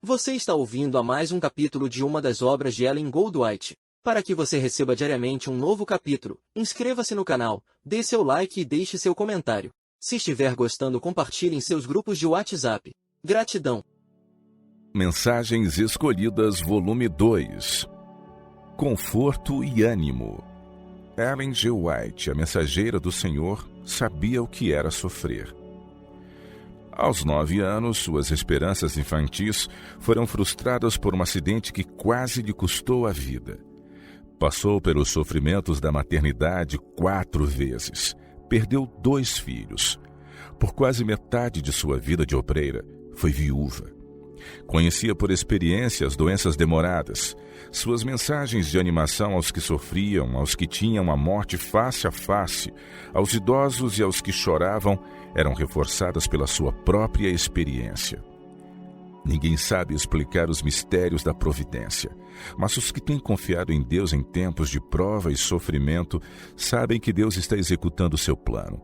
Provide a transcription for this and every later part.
Você está ouvindo a mais um capítulo de uma das obras de Ellen Goldwhite. Para que você receba diariamente um novo capítulo, inscreva-se no canal, dê seu like e deixe seu comentário. Se estiver gostando, compartilhe em seus grupos de WhatsApp. Gratidão. Mensagens Escolhidas, volume 2. Conforto e ânimo. Ellen G. White, a mensageira do Senhor, sabia o que era sofrer. Aos 9 anos, suas esperanças infantis foram frustradas por um acidente que quase lhe custou a vida. Passou pelos sofrimentos da maternidade 4 vezes. Perdeu 2 filhos. Por quase metade de sua vida de obreira, foi viúva. Conhecia por experiência as doenças demoradas. Suas mensagens de animação aos que sofriam, aos que tinham a morte face a face, aos idosos e aos que choravam, eram reforçadas pela sua própria experiência. Ninguém sabe explicar os mistérios da providência, mas os que têm confiado em Deus em tempos de prova e sofrimento sabem que Deus está executando seu plano.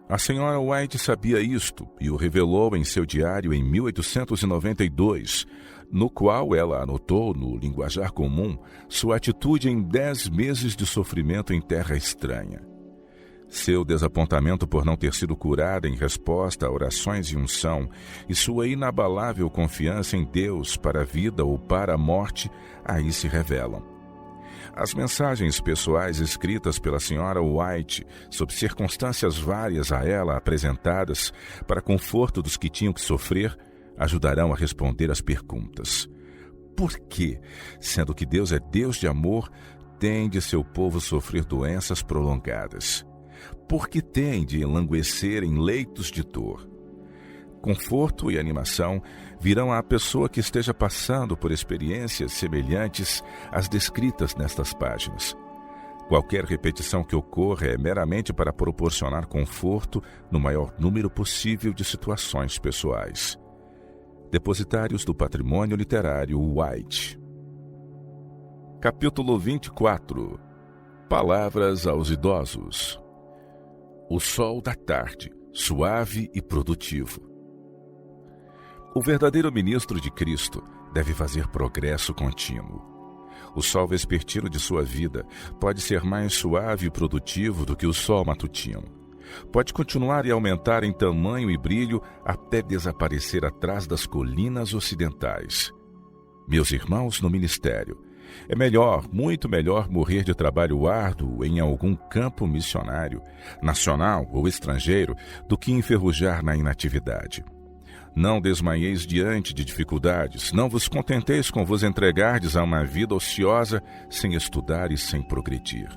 A senhora White sabia isto e o revelou em seu diário em 1892, no qual ela anotou, no linguajar comum, sua atitude em 10 meses de sofrimento em terra estranha. Seu desapontamento por não ter sido curada em resposta a orações de unção e sua inabalável confiança em Deus para a vida ou para a morte, aí se revelam. As mensagens pessoais escritas pela senhora White, sob circunstâncias várias a ela apresentadas, para conforto dos que tinham que sofrer, ajudarão a responder às perguntas. Por que, sendo que Deus é Deus de amor, tem de seu povo sofrer doenças prolongadas? Por que tem de enlanguecer em leitos de dor? Conforto e animação virão à pessoa que esteja passando por experiências semelhantes às descritas nestas páginas. Qualquer repetição que ocorra é meramente para proporcionar conforto no maior número possível de situações pessoais. Depositários do Patrimônio Literário White. Capítulo 24. Palavras aos idosos. O sol da tarde, suave e produtivo. O verdadeiro ministro de Cristo deve fazer progresso contínuo. O sol vespertino de sua vida pode ser mais suave e produtivo do que o sol matutino. Pode continuar e aumentar em tamanho e brilho até desaparecer atrás das colinas ocidentais. Meus irmãos no ministério, é melhor, muito melhor morrer de trabalho árduo em algum campo missionário, nacional ou estrangeiro, do que enferrujar na inatividade. Não desmaieis diante de dificuldades, não vos contenteis com vos entregardes a uma vida ociosa, sem estudar e sem progredir.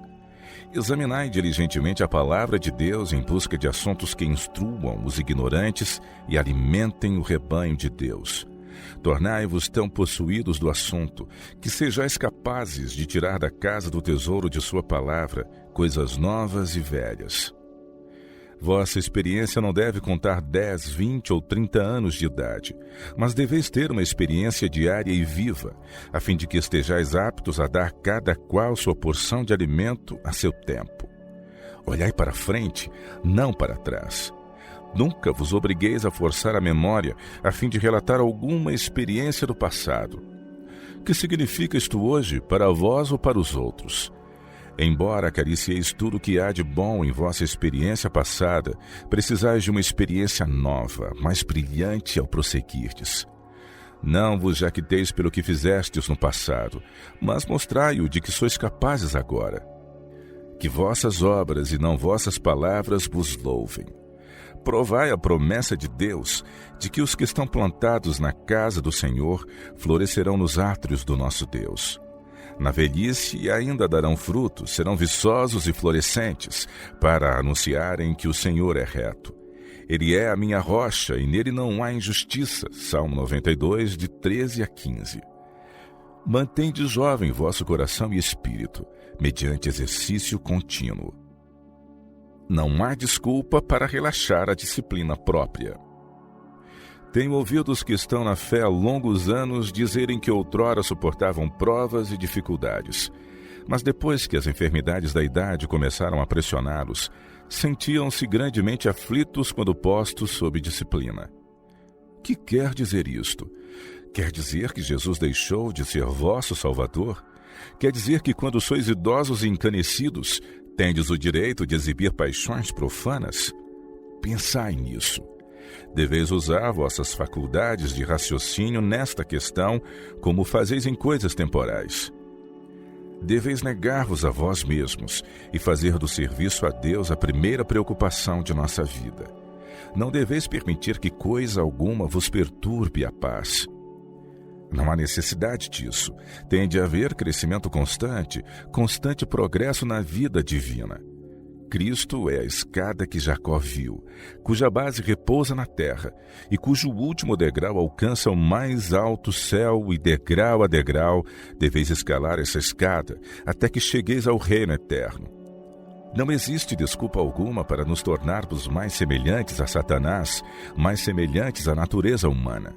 Examinai diligentemente a palavra de Deus em busca de assuntos que instruam os ignorantes e alimentem o rebanho de Deus. Tornai-vos tão possuídos do assunto, que sejais capazes de tirar da casa do tesouro de sua palavra coisas novas e velhas. Vossa experiência não deve contar 10, 20 ou 30 anos de idade, mas deveis ter uma experiência diária e viva, a fim de que estejais aptos a dar cada qual sua porção de alimento a seu tempo. Olhai para frente, não para trás. Nunca vos obrigueis a forçar a memória, a fim de relatar alguma experiência do passado. Que significa isto hoje para vós ou para os outros? Embora acaricieis tudo o que há de bom em vossa experiência passada, precisais de uma experiência nova, mais brilhante ao prosseguirdes. Não vos jacteis pelo que fizestes no passado, mas mostrai-o de que sois capazes agora. Que vossas obras e não vossas palavras vos louvem. Provai a promessa de Deus, de que os que estão plantados na casa do Senhor florescerão nos átrios do nosso Deus. Na velhice ainda darão frutos, serão viçosos e florescentes, para anunciarem que o Senhor é reto. Ele é a minha rocha e nele não há injustiça. Salmo 92, de 13 a 15. Mantende jovem vosso coração e espírito, mediante exercício contínuo. Não há desculpa para relaxar a disciplina própria. Tenho ouvido os que estão na fé há longos anos dizerem que outrora suportavam provas e dificuldades, mas depois que as enfermidades da idade começaram a pressioná-los, sentiam-se grandemente aflitos quando postos sob disciplina. Que quer dizer isto? Quer dizer que Jesus deixou de ser vosso Salvador? Quer dizer que quando sois idosos e encanecidos, tendes o direito de exibir paixões profanas? Pensai nisso. Deveis usar vossas faculdades de raciocínio nesta questão, como fazeis em coisas temporais. Deveis negar-vos a vós mesmos e fazer do serviço a Deus a primeira preocupação de nossa vida. Não deveis permitir que coisa alguma vos perturbe a paz. Não há necessidade disso. Tem de haver crescimento constante, constante progresso na vida divina. Cristo é a escada que Jacó viu, cuja base repousa na terra e cujo último degrau alcança o mais alto céu, e degrau a degrau deveis escalar essa escada até que chegueis ao reino eterno. Não existe desculpa alguma para nos tornarmos mais semelhantes a Satanás, mais semelhantes à natureza humana.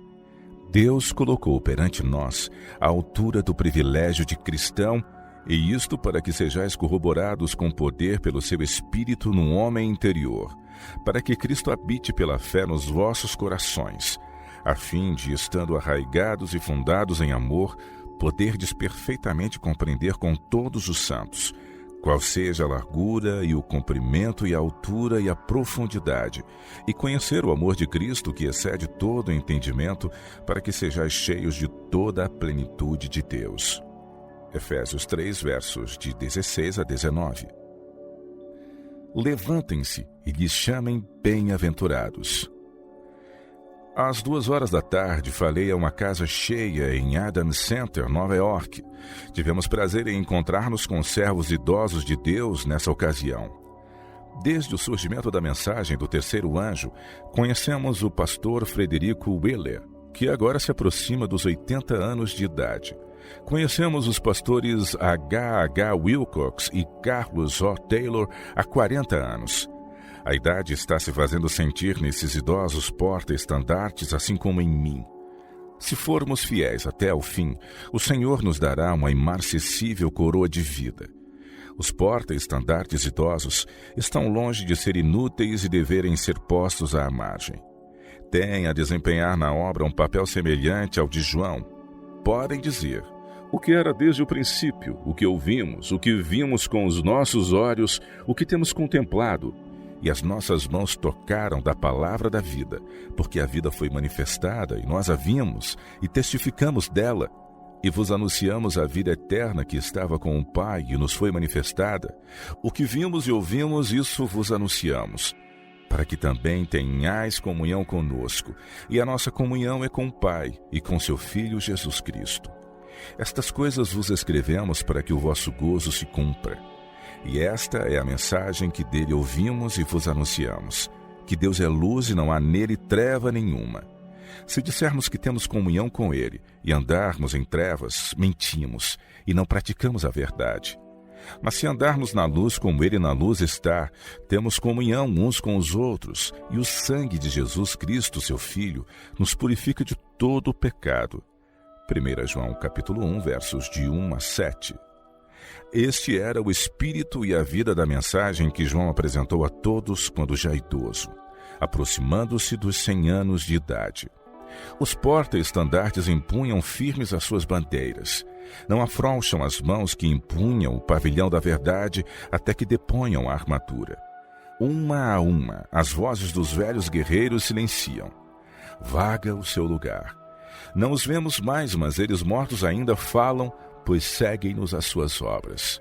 Deus colocou perante nós a altura do privilégio de cristão, e isto para que sejais corroborados com poder pelo seu Espírito no homem interior, para que Cristo habite pela fé nos vossos corações, a fim de, estando arraigados e fundados em amor, poderdes perfeitamente compreender com todos os santos qual seja a largura e o comprimento e a altura e a profundidade, e conhecer o amor de Cristo que excede todo o entendimento, para que sejais cheios de toda a plenitude de Deus. Efésios 3, versos de 16 a 19. Levantem-se e lhes chamem bem-aventurados. Às 14h falei a uma casa cheia em Adams Center, Nova York. Tivemos prazer em encontrar-nos com servos idosos de Deus nessa ocasião. Desde o surgimento da mensagem do terceiro anjo, conhecemos o pastor Frederico Wheeler, que agora se aproxima dos 80 anos de idade. Conhecemos os pastores H.H. Wilcox e Carlos O. Taylor há 40 anos. A idade está se fazendo sentir nesses idosos porta-estandartes, assim como em mim. Se formos fiéis até ao fim, o Senhor nos dará uma imarcessível coroa de vida. Os porta-estandartes idosos estão longe de ser inúteis e deverem ser postos à margem. Têm a desempenhar na obra um papel semelhante ao de João. Podem dizer: o que era desde o princípio, o que ouvimos, o que vimos com os nossos olhos, o que temos contemplado, e as nossas mãos tocaram da palavra da vida, porque a vida foi manifestada, e nós a vimos, e testificamos dela, e vos anunciamos a vida eterna que estava com o Pai e nos foi manifestada. O que vimos e ouvimos, isso vos anunciamos, para que também tenhais comunhão conosco, e a nossa comunhão é com o Pai e com seu Filho Jesus Cristo. Estas coisas vos escrevemos para que o vosso gozo se cumpra. E esta é a mensagem que dele ouvimos e vos anunciamos, que Deus é luz e não há nele treva nenhuma. Se dissermos que temos comunhão com ele e andarmos em trevas, mentimos e não praticamos a verdade. Mas se andarmos na luz como ele na luz está, temos comunhão uns com os outros, e o sangue de Jesus Cristo, seu Filho, nos purifica de todo o pecado. 1 João capítulo 1, versos de 1 a 7. Este era o espírito e a vida da mensagem que João apresentou a todos quando já idoso, aproximando-se dos 100 anos de idade. Os porta-estandartes empunham firmes as suas bandeiras. Não afrouxam as mãos que empunham o pavilhão da verdade até que deponham a armadura. Uma a uma, as vozes dos velhos guerreiros silenciam. Vaga o seu lugar. Não os vemos mais, mas eles mortos ainda falam, pois seguem-nos as suas obras.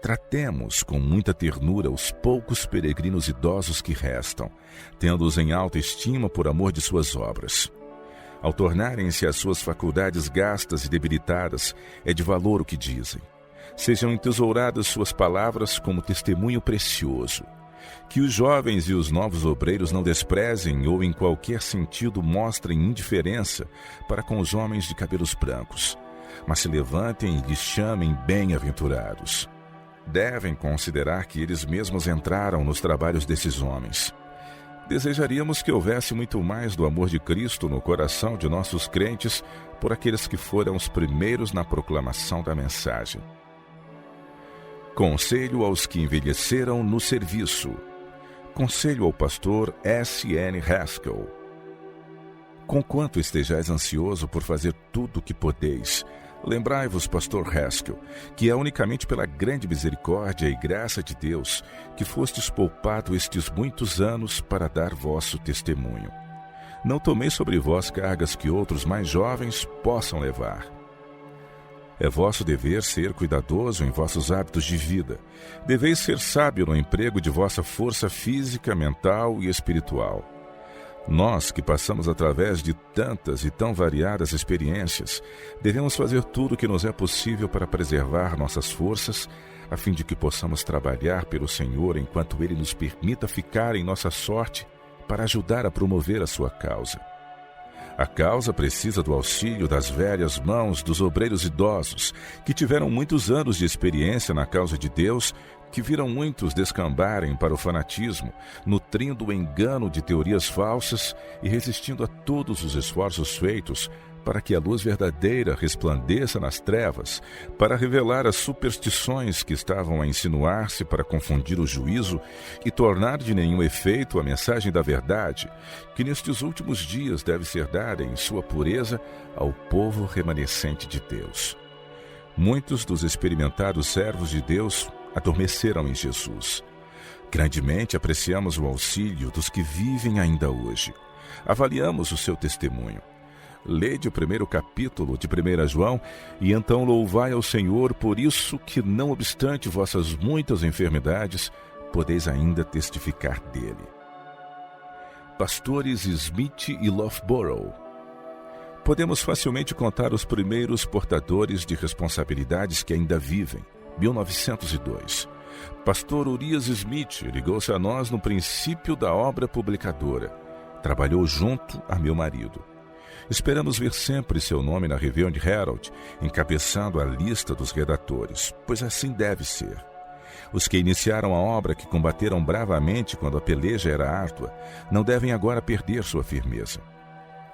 Tratemos com muita ternura os poucos peregrinos idosos que restam, tendo-os em alta estima por amor de suas obras. Ao tornarem-se as suas faculdades gastas e debilitadas, é de valor o que dizem. Sejam entesouradas suas palavras como testemunho precioso. Que os jovens e os novos obreiros não desprezem ou em qualquer sentido mostrem indiferença para com os homens de cabelos brancos, mas se levantem e lhes chamem bem-aventurados. Devem considerar que eles mesmos entraram nos trabalhos desses homens. Desejaríamos que houvesse muito mais do amor de Cristo no coração de nossos crentes por aqueles que foram os primeiros na proclamação da mensagem. Conselho aos que envelheceram no serviço. Conselho ao pastor S.N. Haskell. Conquanto estejais ansioso por fazer tudo o que podeis, lembrai-vos, pastor Haskell, que é unicamente pela grande misericórdia e graça de Deus que fostes poupado estes muitos anos para dar vosso testemunho. Não tomeis sobre vós cargas que outros mais jovens possam levar. É vosso dever ser cuidadoso em vossos hábitos de vida. Deveis ser sábio no emprego de vossa força física, mental e espiritual. Nós, que passamos através de tantas e tão variadas experiências, devemos fazer tudo o que nos é possível para preservar nossas forças, a fim de que possamos trabalhar pelo Senhor enquanto Ele nos permita ficar em nossa sorte para ajudar a promover a sua causa. A causa precisa do auxílio das velhas mãos dos obreiros idosos, que tiveram muitos anos de experiência na causa de Deus, que viram muitos descambarem para o fanatismo, nutrindo o engano de teorias falsas e resistindo a todos os esforços feitos para que a luz verdadeira resplandeça nas trevas, para revelar as superstições que estavam a insinuar-se para confundir o juízo e tornar de nenhum efeito a mensagem da verdade, que nestes últimos dias deve ser dada em sua pureza ao povo remanescente de Deus. Muitos dos experimentados servos de Deus adormeceram em Jesus. Grandemente apreciamos o auxílio dos que vivem ainda hoje. Avaliamos o seu testemunho. Lede o primeiro capítulo de 1 João e então louvai ao Senhor por isso que, não obstante vossas muitas enfermidades, podeis ainda testificar dele. Pastores Smith e Loughborough. Podemos facilmente contar os primeiros portadores de responsabilidades que ainda vivem. 1902. Pastor Urias Smith ligou-se a nós no princípio da obra publicadora. Trabalhou junto a meu marido. Esperamos ver sempre seu nome na Review and Herald, encabeçando a lista dos redatores, pois assim deve ser. Os que iniciaram a obra, que combateram bravamente quando a peleja era árdua, não devem agora perder sua firmeza.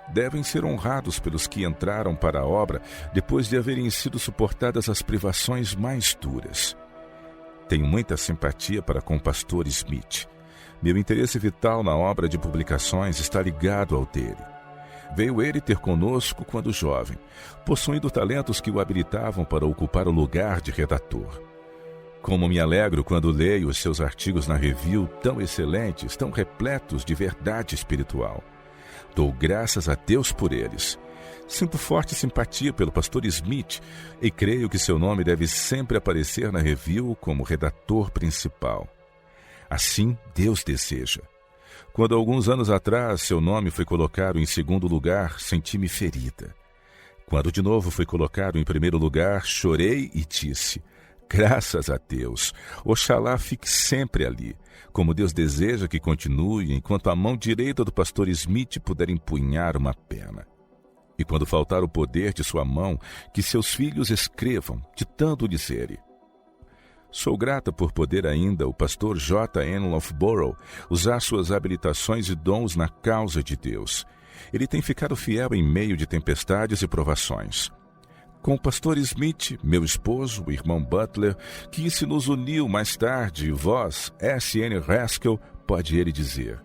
Devem ser honrados pelos que entraram para a obra depois de haverem sido suportadas as privações mais duras. Tenho muita simpatia para com o pastor Smith. Meu interesse vital na obra de publicações está ligado ao dele. Veio ele ter conosco quando jovem, possuindo talentos que o habilitavam para ocupar o lugar de redator. Como me alegro quando leio os seus artigos na Review, tão excelentes, tão repletos de verdade espiritual. Dou graças a Deus por eles. Sinto forte simpatia pelo pastor Smith e creio que seu nome deve sempre aparecer na Review como redator principal. Assim Deus deseja. Quando alguns anos atrás seu nome foi colocado em segundo lugar, senti-me ferida. Quando de novo foi colocado em primeiro lugar, chorei e disse: graças a Deus, oxalá fique sempre ali, como Deus deseja que continue enquanto a mão direita do pastor Smith puder empunhar uma pena. E quando faltar o poder de sua mão, que seus filhos escrevam, ditando-lhes ele. Sou grata por poder ainda o pastor J. N. Loughborough usar suas habilitações e dons na causa de Deus. Ele tem ficado fiel em meio de tempestades e provações. Com o pastor Smith, meu esposo, o irmão Butler, que se nos uniu mais tarde, vós, S. N. Haskell, pode ele dizer: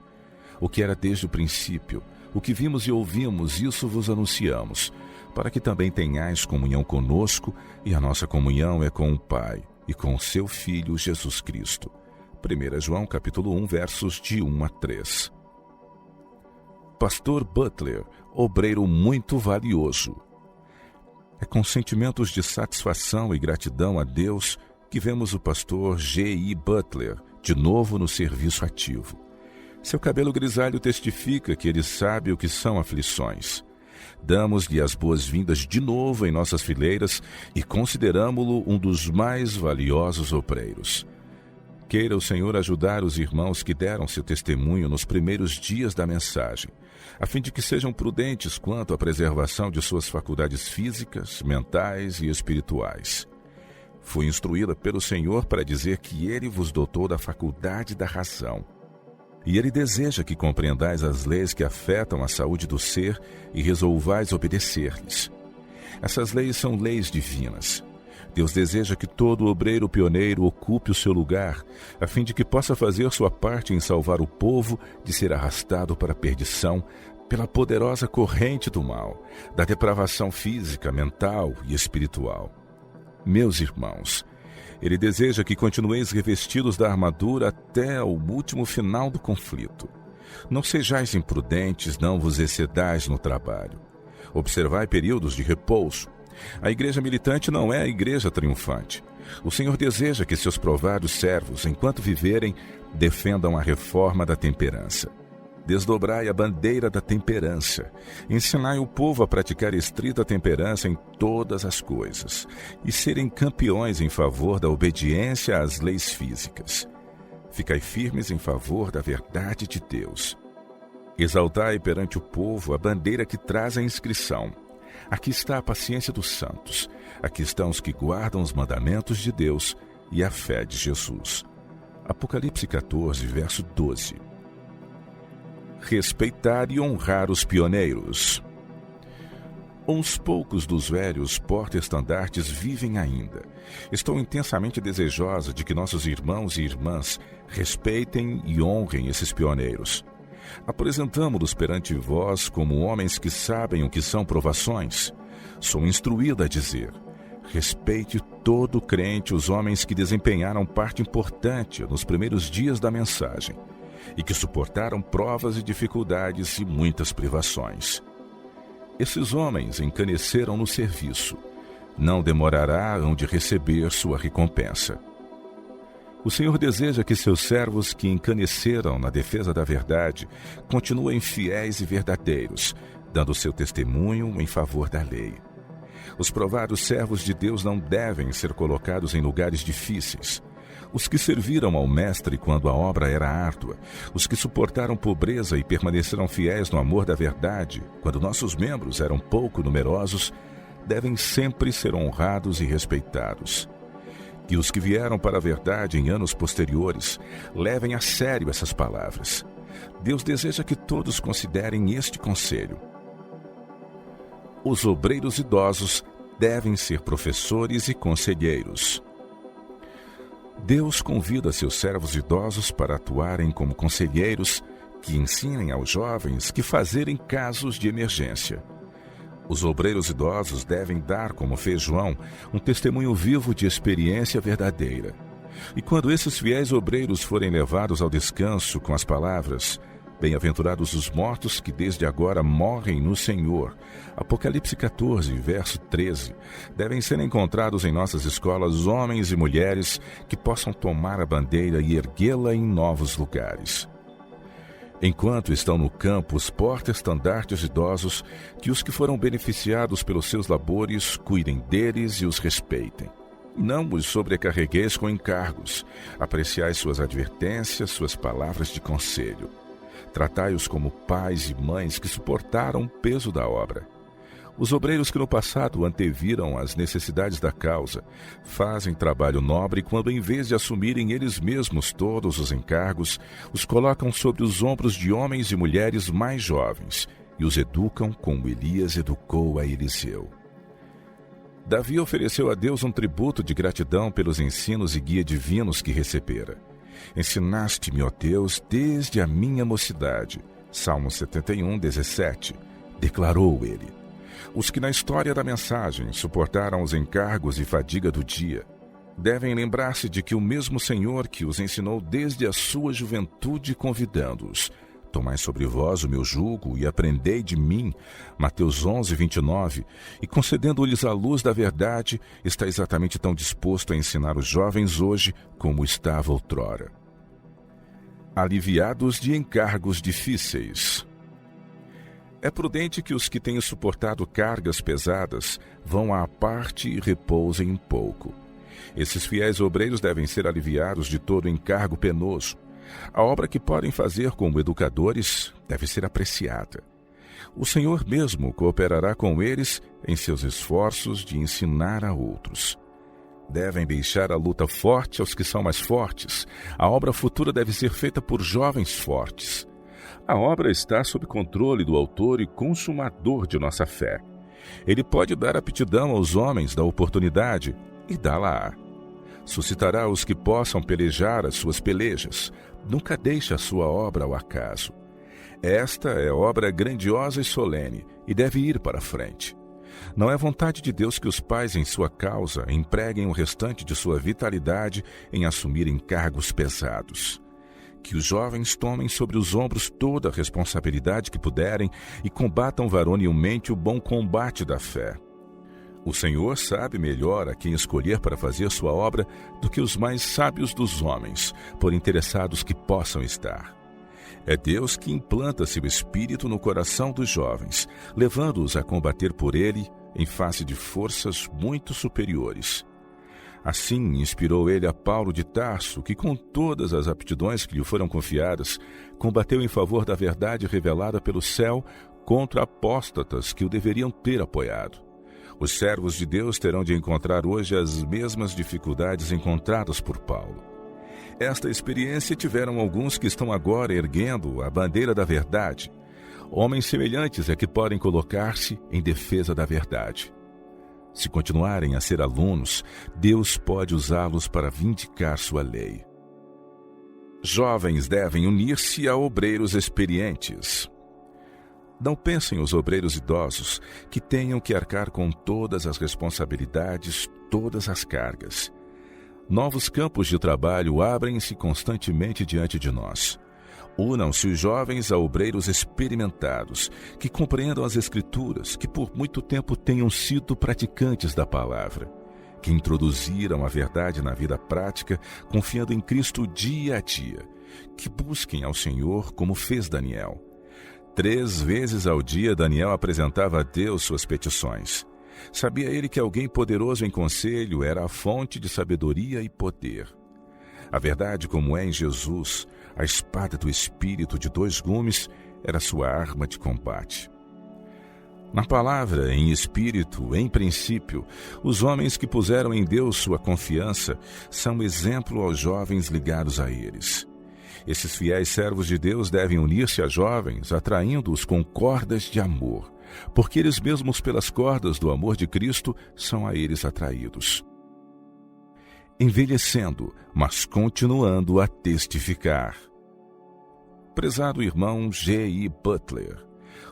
o que era desde o princípio, o que vimos e ouvimos, isso vos anunciamos, para que também tenhais comunhão conosco, e a nossa comunhão é com o Pai e com o seu Filho Jesus Cristo. 1 João capítulo 1, versos de 1 a 3. Pastor Butler, obreiro muito valioso. É com sentimentos de satisfação e gratidão a Deus que vemos o pastor G.I. Butler de novo no serviço ativo. Seu cabelo grisalho testifica que ele sabe o que são aflições. Damos-lhe as boas-vindas de novo em nossas fileiras e consideramo-lo um dos mais valiosos obreiros. Queira o Senhor ajudar os irmãos que deram seu testemunho nos primeiros dias da mensagem, a fim de que sejam prudentes quanto à preservação de suas faculdades físicas, mentais e espirituais. Fui instruída pelo Senhor para dizer que Ele vos dotou da faculdade da razão. E Ele deseja que compreendais as leis que afetam a saúde do ser e resolvais obedecer-lhes. Essas leis são leis divinas. Deus deseja que todo obreiro pioneiro ocupe o seu lugar, a fim de que possa fazer sua parte em salvar o povo de ser arrastado para a perdição, pela poderosa corrente do mal, da depravação física, mental e espiritual. Meus irmãos, Ele deseja que continueis revestidos da armadura até o último final do conflito. Não sejais imprudentes, não vos excedais no trabalho. Observai períodos de repouso. A igreja militante não é a igreja triunfante. O Senhor deseja que seus provados servos, enquanto viverem, defendam a reforma da temperança. Desdobrai a bandeira da temperança. Ensinai o povo a praticar estrita temperança em todas as coisas e serem campeões em favor da obediência às leis físicas. Ficai firmes em favor da verdade de Deus. Exaltai perante o povo a bandeira que traz a inscrição. Aqui está a paciência dos santos. Aqui estão os que guardam os mandamentos de Deus e a fé de Jesus. Apocalipse 14, verso 12. Respeitar e honrar os pioneiros. Uns poucos dos velhos porta-estandartes vivem ainda. Estou intensamente desejosa de que nossos irmãos e irmãs respeitem e honrem esses pioneiros. Apresentamo-los perante vós como homens que sabem o que são provações. Sou instruída a dizer: respeite todo crente os homens que desempenharam parte importante nos primeiros dias da mensagem e que suportaram provas e dificuldades e muitas privações. Esses homens encaneceram no serviço. Não demorará hão de receber sua recompensa. O Senhor deseja que seus servos que encaneceram na defesa da verdade continuem fiéis e verdadeiros, dando seu testemunho em favor da lei. Os provados servos de Deus não devem ser colocados em lugares difíceis. Os que serviram ao Mestre quando a obra era árdua, os que suportaram pobreza e permaneceram fiéis no amor da verdade, quando nossos membros eram pouco numerosos, devem sempre ser honrados e respeitados. Que os que vieram para a verdade em anos posteriores levem a sério essas palavras. Deus deseja que todos considerem este conselho. Os obreiros idosos devem ser professores e conselheiros. Deus convida seus servos idosos para atuarem como conselheiros que ensinem aos jovens que fazer em casos de emergência. Os obreiros idosos devem dar, como fez João, um testemunho vivo de experiência verdadeira. E quando esses fiéis obreiros forem levados ao descanso com as palavras: bem-aventurados os mortos que desde agora morrem no Senhor, Apocalipse 14, verso 13, devem ser encontrados em nossas escolas homens e mulheres que possam tomar a bandeira e erguê-la em novos lugares. Enquanto estão no campo os porta-estandartes idosos, que os que foram beneficiados pelos seus labores cuidem deles e os respeitem. Não os sobrecarregueis com encargos. Apreciai suas advertências, suas palavras de conselho. Tratai-os como pais e mães que suportaram o peso da obra. Os obreiros que no passado anteviram as necessidades da causa fazem trabalho nobre quando, em vez de assumirem eles mesmos todos os encargos, os colocam sobre os ombros de homens e mulheres mais jovens e os educam como Elias educou a Eliseu. Davi ofereceu a Deus um tributo de gratidão pelos ensinos e guia divinos que recebera. Ensinaste-me, ó Deus, desde a minha mocidade. Salmo 71, 17. Declarou ele. Os que na história da mensagem suportaram os encargos e fadiga do dia devem lembrar-se de que o mesmo Senhor que os ensinou desde a sua juventude, convidando-os: tomai sobre vós o meu jugo e aprendei de mim, Mateus 11, 29, e concedendo-lhes a luz da verdade, está exatamente tão disposto a ensinar os jovens hoje como estava outrora. Aliviados de encargos difíceis. É prudente que os que têm suportado cargas pesadas vão à parte e repousem um pouco. Esses fiéis obreiros devem ser aliviados de todo encargo penoso. A obra que podem fazer como educadores deve ser apreciada. O Senhor mesmo cooperará com eles em seus esforços de ensinar a outros. Devem deixar a luta forte aos que são mais fortes. A obra futura deve ser feita por jovens fortes. A obra está sob controle do autor e consumador de nossa fé. Ele pode dar aptidão aos homens da oportunidade e dá-la-á. Suscitará os que possam pelejar as suas pelejas. Nunca deixe a sua obra ao acaso. Esta é obra grandiosa e solene e deve ir para frente. Não é vontade de Deus que os pais em sua causa empreguem o restante de sua vitalidade em assumir encargos pesados. Que os jovens tomem sobre os ombros toda a responsabilidade que puderem e combatam varonilmente o bom combate da fé. O Senhor sabe melhor a quem escolher para fazer sua obra do que os mais sábios dos homens, por interessados que possam estar. É Deus que implanta seu espírito no coração dos jovens, levando-os a combater por ele em face de forças muito superiores. Assim, inspirou ele a Paulo de Tarso, que com todas as aptidões que lhe foram confiadas, combateu em favor da verdade revelada pelo céu contra apóstatas que o deveriam ter apoiado. Os servos de Deus terão de encontrar hoje as mesmas dificuldades encontradas por Paulo. Esta experiência tiveram alguns que estão agora erguendo a bandeira da verdade. Homens semelhantes é que podem colocar-se em defesa da verdade. Se continuarem a ser alunos, Deus pode usá-los para vindicar sua lei. Jovens devem unir-se a obreiros experientes. Não pensem os obreiros idosos que tenham que arcar com todas as responsabilidades, todas as cargas. Novos campos de trabalho abrem-se constantemente diante de nós. Unam-se os jovens a obreiros experimentados, que compreendam as Escrituras, que por muito tempo tenham sido praticantes da palavra, que introduziram a verdade na vida prática, confiando em Cristo dia a dia, que busquem ao Senhor como fez Daniel. 3 vezes ao dia Daniel apresentava a Deus suas petições. Sabia ele que alguém poderoso em conselho era a fonte de sabedoria e poder. A verdade, como é em Jesus, a espada do Espírito de 2 gumes, era sua arma de combate. Na palavra, em espírito, em princípio, os homens que puseram em Deus sua confiança são exemplo aos jovens ligados a eles. Esses fiéis servos de Deus devem unir-se a jovens, atraindo-os com cordas de amor, porque eles mesmos pelas cordas do amor de Cristo são a eles atraídos. Envelhecendo, mas continuando a testificar. Prezado irmão G.I. Butler,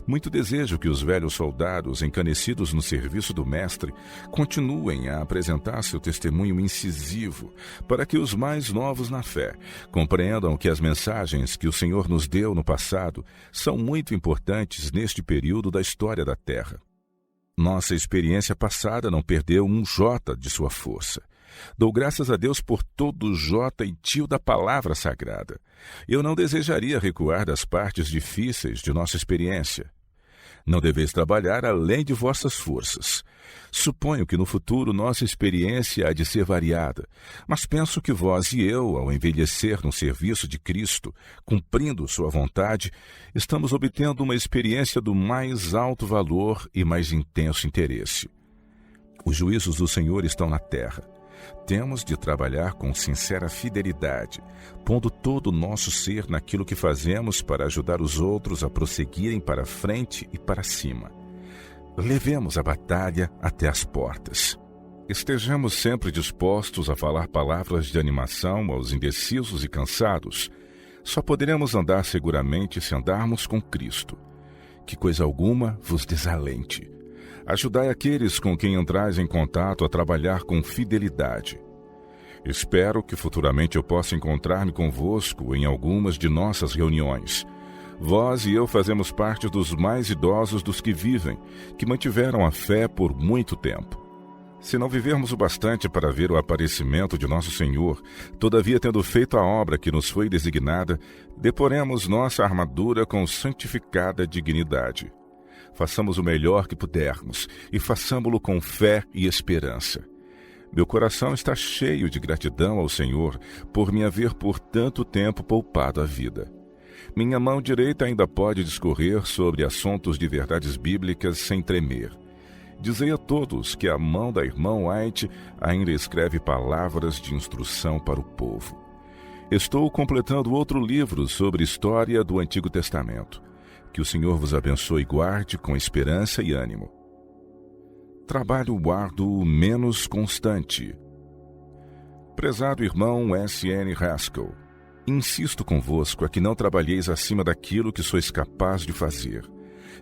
muito desejo que os velhos soldados encanecidos no serviço do Mestre continuem a apresentar seu testemunho incisivo para que os mais novos na fé compreendam que as mensagens que o Senhor nos deu no passado são muito importantes neste período da história da Terra. Nossa experiência passada não perdeu um jota de sua força. Dou graças a Deus por todo jota e tio da palavra sagrada. Eu não desejaria recuar das partes difíceis de nossa experiência. Não deveis trabalhar além de vossas forças. Suponho que no futuro nossa experiência há de ser variada, mas penso que vós e eu, ao envelhecer no serviço de Cristo, cumprindo sua vontade, estamos obtendo uma experiência do mais alto valor e mais intenso interesse. Os juízos do Senhor estão na terra. Temos de trabalhar com sincera fidelidade, pondo todo o nosso ser naquilo que fazemos para ajudar os outros a prosseguirem para frente e para cima. Levemos a batalha até as portas. Estejamos sempre dispostos a falar palavras de animação aos indecisos e cansados. Só poderemos andar seguramente se andarmos com Cristo. Que coisa alguma vos desalente. Ajudai aqueles com quem entrais em contato a trabalhar com fidelidade. Espero que futuramente eu possa encontrar-me convosco em algumas de nossas reuniões. Vós e eu fazemos parte dos mais idosos dos que vivem, que mantiveram a fé por muito tempo. Se não vivermos o bastante para ver o aparecimento de nosso Senhor, todavia tendo feito a obra que nos foi designada, deporemos nossa armadura com santificada dignidade. Façamos o melhor que pudermos e façamo-lo com fé e esperança. Meu coração está cheio de gratidão ao Senhor por me haver por tanto tempo poupado a vida. Minha mão direita ainda pode discorrer sobre assuntos de verdades bíblicas sem tremer. Dizei a todos que a mão da irmã White ainda escreve palavras de instrução para o povo. Estou completando outro livro sobre história do Antigo Testamento. Que o Senhor vos abençoe e guarde com esperança e ânimo. Trabalho árduo menos constante. Prezado irmão S.N. Haskell, Insisto convosco a que não trabalheis acima daquilo que sois capaz de fazer.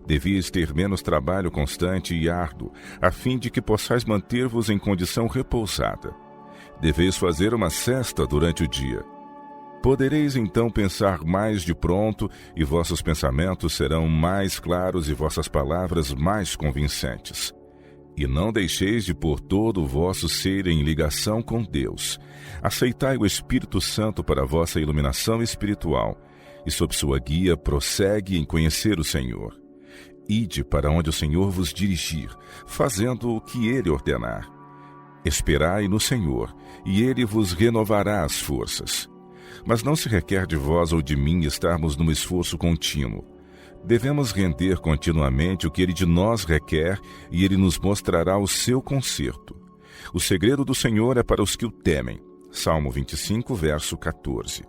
Devíeis ter menos trabalho constante e árduo, a fim de que possais manter-vos em condição repousada. Deveis fazer uma sesta durante o dia. Podereis então pensar mais de pronto, e vossos pensamentos serão mais claros e vossas palavras mais convincentes. E não deixeis de pôr todo o vosso ser em ligação com Deus. Aceitai o Espírito Santo para a vossa iluminação espiritual, e sob sua guia prossegue em conhecer o Senhor. Ide para onde o Senhor vos dirigir, fazendo o que Ele ordenar. Esperai no Senhor, e Ele vos renovará as forças. Mas não se requer de vós ou de mim estarmos num esforço contínuo. Devemos render continuamente o que Ele de nós requer, e Ele nos mostrará o seu conserto. O segredo do Senhor é para os que o temem. Salmo 25, verso 14.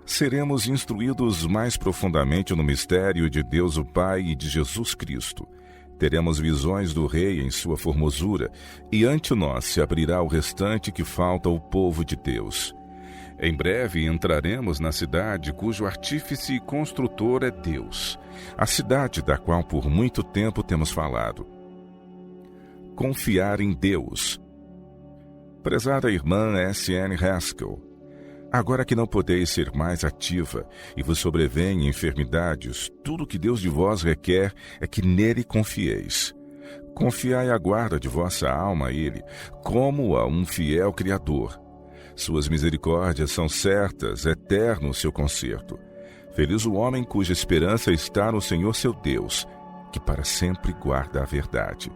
Seremos instruídos mais profundamente no mistério de Deus o Pai e de Jesus Cristo. Teremos visões do Rei em sua formosura, e ante nós se abrirá o restante que falta ao povo de Deus. Em breve entraremos na cidade cujo artífice e construtor é Deus, a cidade da qual por muito tempo temos falado. Confiar em Deus. Prezada irmã S.N. Haskell, agora que não podeis ser mais ativa e vos sobrevêm enfermidades, tudo o que Deus de vós requer é que nele confieis. Confiai a guarda de vossa alma a Ele, como a um fiel Criador. Suas misericórdias são certas, eterno o seu conserto. Feliz o homem cuja esperança está no Senhor seu Deus, que para sempre guarda a verdade.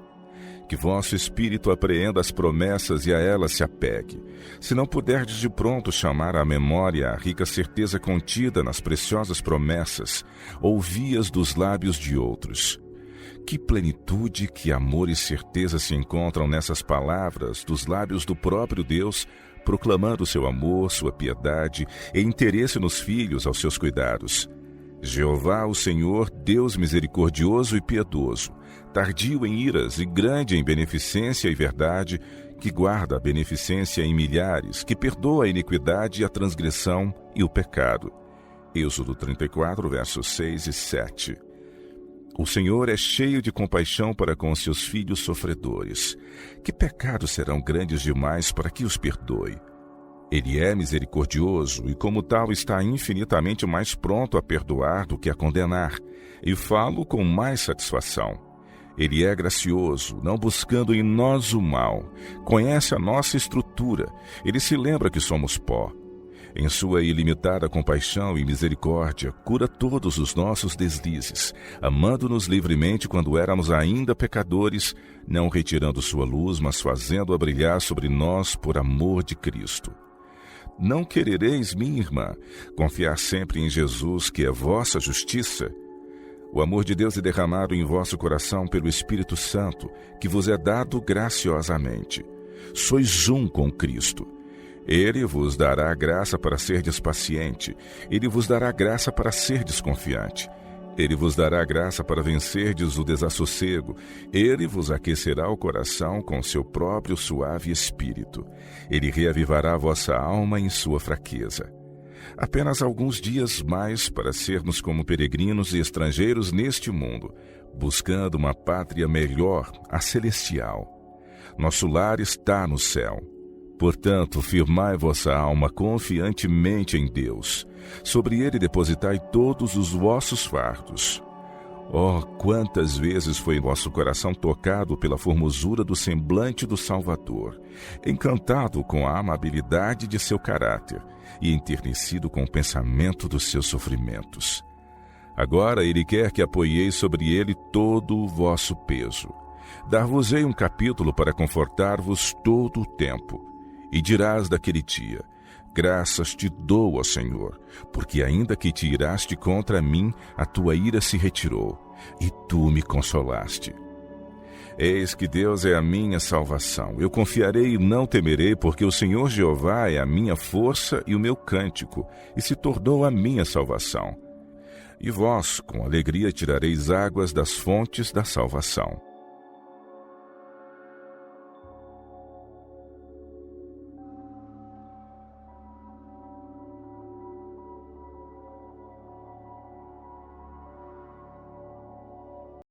Que vosso espírito apreenda as promessas e a elas se apegue. Se não puderdes de pronto chamar à memória a rica certeza contida nas preciosas promessas, ouvi-as dos lábios de outros. Que plenitude, que amor e certeza se encontram nessas palavras dos lábios do próprio Deus, proclamando seu amor, sua piedade e interesse nos filhos aos seus cuidados. Jeová, o Senhor, Deus misericordioso e piedoso, tardio em iras e grande em beneficência e verdade, que guarda a beneficência em milhares, que perdoa a iniquidade, a transgressão e o pecado. Êxodo 34, versos 6 e 7. O Senhor é cheio de compaixão para com os seus filhos sofredores. Que pecados serão grandes demais para que os perdoe? Ele é misericordioso e, como tal, está infinitamente mais pronto a perdoar do que a condenar, e falo com mais satisfação. Ele é gracioso, não buscando em nós o mal. Conhece a nossa estrutura. Ele se lembra que somos pó. Em sua ilimitada compaixão e misericórdia, cura todos os nossos deslizes, amando-nos livremente quando éramos ainda pecadores, não retirando sua luz, mas fazendo-a brilhar sobre nós por amor de Cristo. Não querereis, minha irmã, confiar sempre em Jesus, que é vossa justiça? O amor de Deus é derramado em vosso coração pelo Espírito Santo, que vos é dado graciosamente. Sois um com Cristo. Ele vos dará graça para serdes paciente. Ele vos dará graça para serdes confiante. Ele vos dará graça para vencerdes o desassossego. Ele vos aquecerá o coração com seu próprio suave espírito. Ele reavivará a vossa alma em sua fraqueza. Apenas alguns dias mais para sermos como peregrinos e estrangeiros neste mundo, buscando uma pátria melhor, a celestial. Nosso lar está no céu. Portanto, firmai vossa alma confiantemente em Deus. Sobre ele depositai todos os vossos fardos. Oh, quantas vezes foi vosso coração tocado pela formosura do semblante do Salvador, encantado com a amabilidade de seu caráter e enternecido com o pensamento dos seus sofrimentos. Agora ele quer que apoieis sobre ele todo o vosso peso. Dar-vos-ei um capítulo para confortar-vos todo o tempo. E dirás daquele dia: graças te dou, ó Senhor, porque ainda que te iraste contra mim, a tua ira se retirou, e tu me consolaste. Eis que Deus é a minha salvação. Eu confiarei e não temerei, porque o Senhor Jeová é a minha força e o meu cântico, e se tornou a minha salvação. E vós, com alegria, tirareis águas das fontes da salvação.